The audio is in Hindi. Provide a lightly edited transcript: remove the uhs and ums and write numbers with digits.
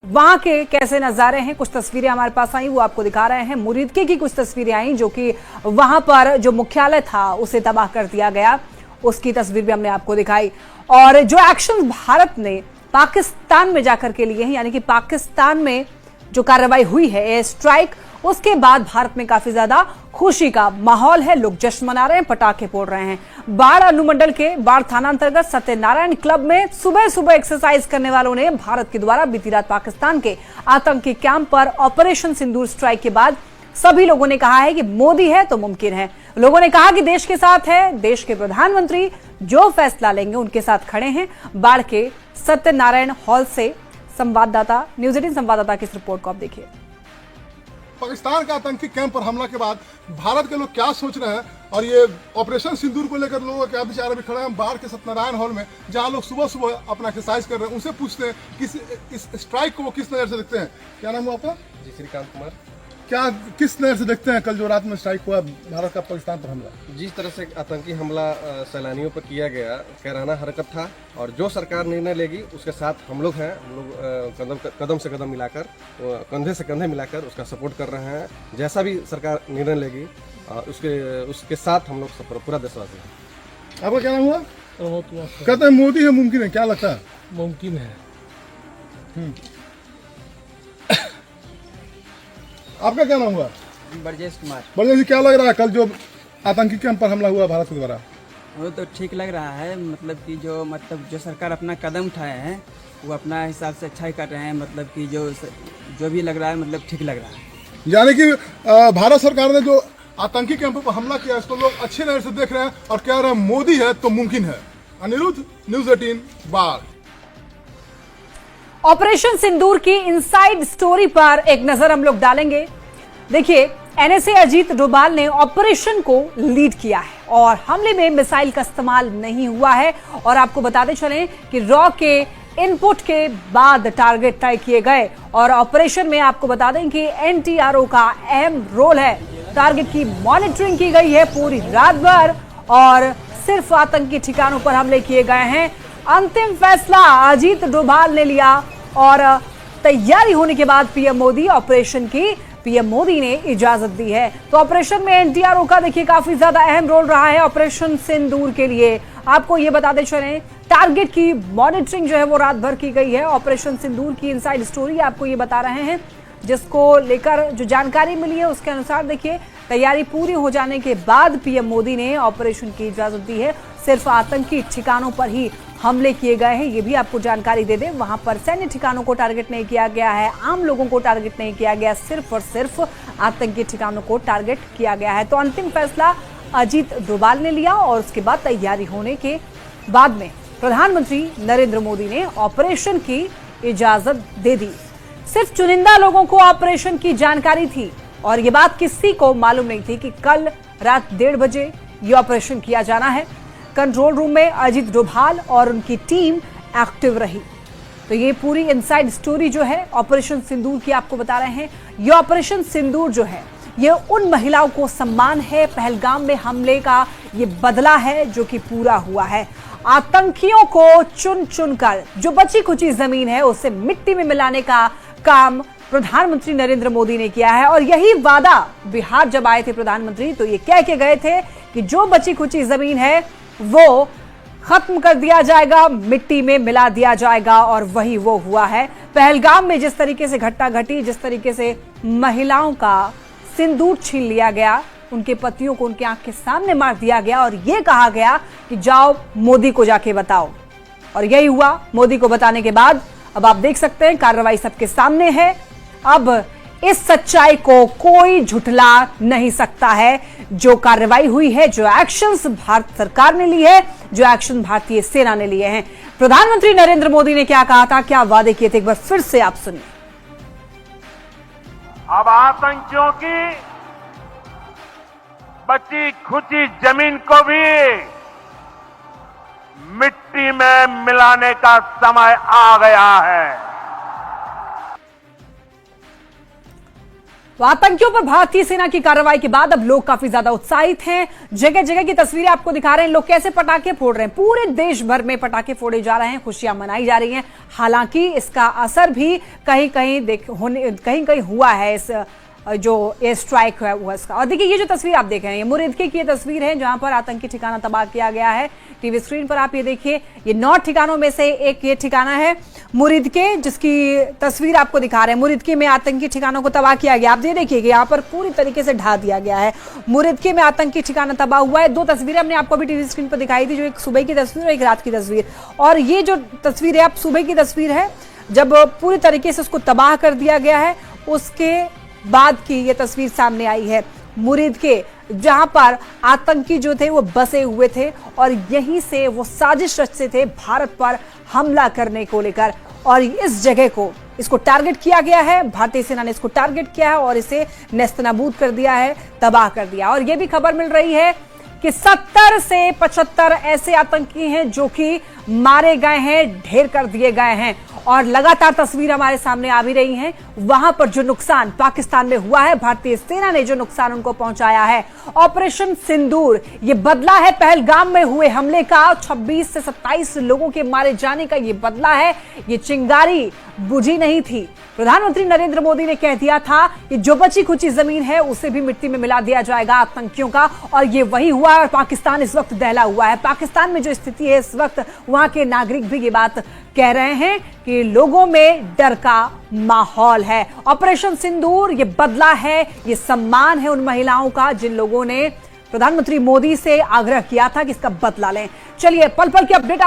वहां के कैसे नजारे हैं, कुछ तस्वीरें हमारे पास आई, वो आपको दिखा रहे हैं। मुरीदके की कुछ तस्वीरें आई जो कि वहां पर जो मुख्यालय था उसे तबाह कर दिया गया, उसकी तस्वीर भी हमने आपको दिखाई। और जो एक्शन भारत ने पाकिस्तान में जाकर के लिए हैं, यानी कि पाकिस्तान में जो कार्रवाई हुई है एयर स्ट्राइक, उसके बाद भारत में काफी ज्यादा खुशी का माहौल है। लोग जश्न मना रहे हैं, पटाखे फोड़ रहे हैं। बाढ़ अनुमंडल के बाढ़ थाना अंतर्गत सत्यनारायण क्लब में सुबह सुबह एक्सरसाइज करने वालों ने भारत के द्वारा बीती रात पाकिस्तान के आतंकी कैंप पर ऑपरेशन सिंदूर स्ट्राइक के बाद सभी लोगों ने कहा है कि मोदी है तो मुमकिन है। लोगों ने कहा कि देश के साथ है, देश के प्रधानमंत्री जो फैसला लेंगे उनके साथ खड़े हैं। बाढ़ के सत्यनारायण हॉल से संवाददाता, न्यूज 18 संवाददाता की इस रिपोर्ट को आप देखिए। पाकिस्तान का आतंकी कैंप पर हमला के बाद भारत के लोग क्या सोच रहे हैं और ये ऑपरेशन सिंदूर को लेकर लोगों क्या विचार भी खड़े हैं। बाढ़ के सत्यनारायण हॉल में जहां लोग सुबह सुबह अपना एक्सरसाइज कर रहे हैं, उनसे पूछते हैं कि इस स्ट्राइक को वो किस नजर से देखते हैं। क्या नाम है आपका? जी, श्रीकांत कुमार। क्या किस नजर से देखते हैं कल जो रात में स्ट्राइक हुआ भारत का पाकिस्तान पर हमला? जिस तरह से आतंकी हमला सैलानियों पर किया गया, कैराना हरकत था और जो सरकार निर्णय लेगी उसके साथ हम लोग हैं। हम लोग कदम से कदम मिलाकर, कंधे से कंधे मिलाकर उसका सपोर्ट कर रहे हैं। जैसा भी सरकार निर्णय लेगी उसके साथ हम लोग पूरा देशवासी हैं। आपका क्या नाम हुआ? कहते हैं मोदी है मुमकिन है, क्या लगता है? मुमकिन है। आपका क्या नाम हुआ? ब्रजेश कुमार। बल्ले जी, क्या लग रहा है कल जो आतंकी कैंप पर हमला हुआ भारत के द्वारा? वो तो ठीक लग रहा है, मतलब कि जो सरकार अपना कदम उठाए हैं वो अपना हिसाब से अच्छा ही कर रहे हैं। मतलब कि जो भी लग रहा है, मतलब ठीक लग रहा है। यानी कि भारत सरकार ने जो आतंकी कैंप पर हमला किया इसको लोग अच्छी नजर से देख रहे हैं और कह रहे हैं मोदी है तो मुमकिन है। अनिरुद्ध, न्यूज 18 बाढ़। ऑपरेशन सिंदूर की इनसाइड स्टोरी पर एक नजर हम लोग डालेंगे। देखिए, एनएसए अजीत डोभाल ने ऑपरेशन को लीड किया है और हमले में मिसाइल का इस्तेमाल नहीं हुआ है। और आपको बताते चलें कि रॉ के इनपुट के बाद टारगेट तय किए गए और ऑपरेशन में आपको बता दें कि एनटीआरओ का अहम रोल है। टारगेट की मॉनिटरिंग की गई है पूरी रात भर और सिर्फ आतंकी ठिकानों पर हमले किए गए हैं। अंतिम फैसला अजीत डोभाल ने लिया और तैयारी होने के बाद पीएम मोदी ने इजाजत दी है। तो ऑपरेशन में एनटीआरओ का देखिए काफी ज्यादा अहम रोल रहा है ऑपरेशन सिंदूर के लिए। आपको ये बताते चलें, टारगेट की मॉनिटरिंग जो है वो रात भर की गई है। ऑपरेशन सिंदूर की इनसाइड स्टोरी आपको ये बता रहे हैं, जिसको लेकर जो जानकारी मिली है उसके अनुसार देखिए तैयारी पूरी हो जाने के बाद पीएम मोदी ने ऑपरेशन की इजाजत दी है। सिर्फ आतंकी ठिकानों पर ही हमले किए गए हैं, ये भी आपको जानकारी दे दें। वहां पर सैन्य ठिकानों को टारगेट नहीं किया गया है, आम लोगों को टारगेट नहीं किया गया, सिर्फ और सिर्फ आतंकी ठिकानों को टारगेट किया गया है। तो अंतिम फैसला अजीत डोभाल ने लिया और उसके बाद तैयारी होने के बाद में प्रधानमंत्री नरेंद्र मोदी ने ऑपरेशन की इजाजत दे दी। सिर्फ चुनिंदा लोगों को ऑपरेशन की जानकारी थी और ये बात किसी को मालूम नहीं थी कि कल रात 1:30 बजे ये ऑपरेशन किया जाना है। कंट्रोल रूम में अजीत डोभाल और उनकी टीम एक्टिव रही। तो ये पूरी इनसाइड स्टोरी जो है ऑपरेशन सिंदूर की आपको बता रहे हैं। ये ऑपरेशन सिंदूर जो है ये उन महिलाओं को सम्मान है, पहलगाम में हमले का ये बदला है जो कि पूरा हुआ है। आतंकियों को चुन चुनकर जो बची खुची जमीन है उसे मिट्टी में मिलाने का काम प्रधानमंत्री नरेंद्र मोदी ने किया है। और यही वादा बिहार जब आए थे प्रधानमंत्री तो ये कह के गए थे कि जो बची खुची जमीन है वो खत्म कर दिया जाएगा, मिट्टी में मिला दिया जाएगा और वही वो हुआ है। पहलगाम में जिस तरीके से घटना घटी, जिस तरीके से महिलाओं का सिंदूर छीन लिया गया, उनके पतियों को उनकी आंख के सामने मार दिया गया और यह कहा गया कि जाओ मोदी को जाके बताओ, और यही हुआ। मोदी को बताने के बाद अब आप देख सकते हैं कार्रवाई सबके सामने है। अब इस सच्चाई को कोई झुठला नहीं सकता है। जो कार्रवाई हुई है, जो एक्शंस भारत सरकार ने ली है, जो एक्शन भारतीय सेना ने लिए हैं। प्रधानमंत्री नरेंद्र मोदी ने क्या कहा था, क्या वादे किए थे, एक बार फिर से आप सुनिए। अब आतंकियों की बची खुची जमीन को भी मिट्टी में मिलाने का समय आ गया है। तो आतंकियों पर भारतीय सेना की कार्रवाई के बाद अब लोग काफी ज्यादा उत्साहित हैं। जगह जगह की तस्वीरें आपको दिखा रहे हैं, लोग कैसे पटाखे फोड़ रहे हैं। पूरे देश भर में पटाखे फोड़े जा रहे हैं, खुशियां मनाई जा रही हैं। हालांकि इसका असर भी कहीं कहीं हुआ है इस जो एयर स्ट्राइक हुआ इसका। और देखिए ये जो तस्वीर आप देख रहे हैं, ये मुरिदके की ये तस्वीर है जहां पर आतंकी ठिकाना तबाह किया गया है। टीवी स्क्रीन पर आप ये देखिए, ये 9 ठिकानों में से एक ये ठिकाना है मुरिदके, जिसकी तस्वीर आपको दिखा रहे हैं। मुरिदके में आतंकी ठिकानों को तबाह किया गया। आप ये देखिए कि यहाँ पर पूरी तरीके से ढा दिया गया है। मुरिदके में आतंकी ठिकाना तबाह हुआ है। 2 तस्वीरें हमने आपको भी टीवी स्क्रीन पर दिखाई थी, जो एक सुबह की तस्वीर और एक रात की तस्वीर। और ये जो तस्वीर है आप सुबह की तस्वीर है, जब पूरी तरीके से उसको तबाह कर दिया गया है, उसके बाद की ये तस्वीर सामने आई है मुरिदके, जहां पर आतंकी जो थे वो बसे हुए थे और यहीं से वो साजिश रचते थे भारत पर हमला करने को लेकर। और इस जगह को इसको टारगेट किया गया है, भारतीय सेना ने इसको टारगेट किया है और इसे नेस्तनाबूद कर दिया है, तबाह कर दिया। और ये भी खबर मिल रही है कि 70 से 75 ऐसे आतंकी हैं जो कि मारे गए हैं, ढेर कर दिए गए हैं। और लगातार तस्वीर हमारे सामने आ भी रही हैं, वहां पर जो नुकसान पाकिस्तान में हुआ है, भारतीय सेना ने जो नुकसान उनको पहुंचाया है। ऑपरेशन सिंदूर ये बदला है पहलगाम में हुए हमले का। 26 से 27 लोगों के मारे जाने का ये बदला है। ये चिंगारी बुझी नहीं थी। प्रधानमंत्री नरेंद्र मोदी ने कह दिया था कि जो बची खुची जमीन है उसे भी मिट्टी में मिला दिया जाएगा आतंकियों का, और ये वही हुआ। और पाकिस्तान इस वक्त दहला हुआ है। पाकिस्तान में जो स्थिति है इस वक्त, वहां के नागरिक भी ये बात कह रहे हैं कि लोगों में डर का माहौल है। ऑपरेशन सिंदूर ये बदला है, ये सम्मान है उन महिलाओं का जिन लोगों ने प्रधानमंत्री मोदी से आग्रह किया था कि इसका बदला लें। चलिए पल पल की अपडेट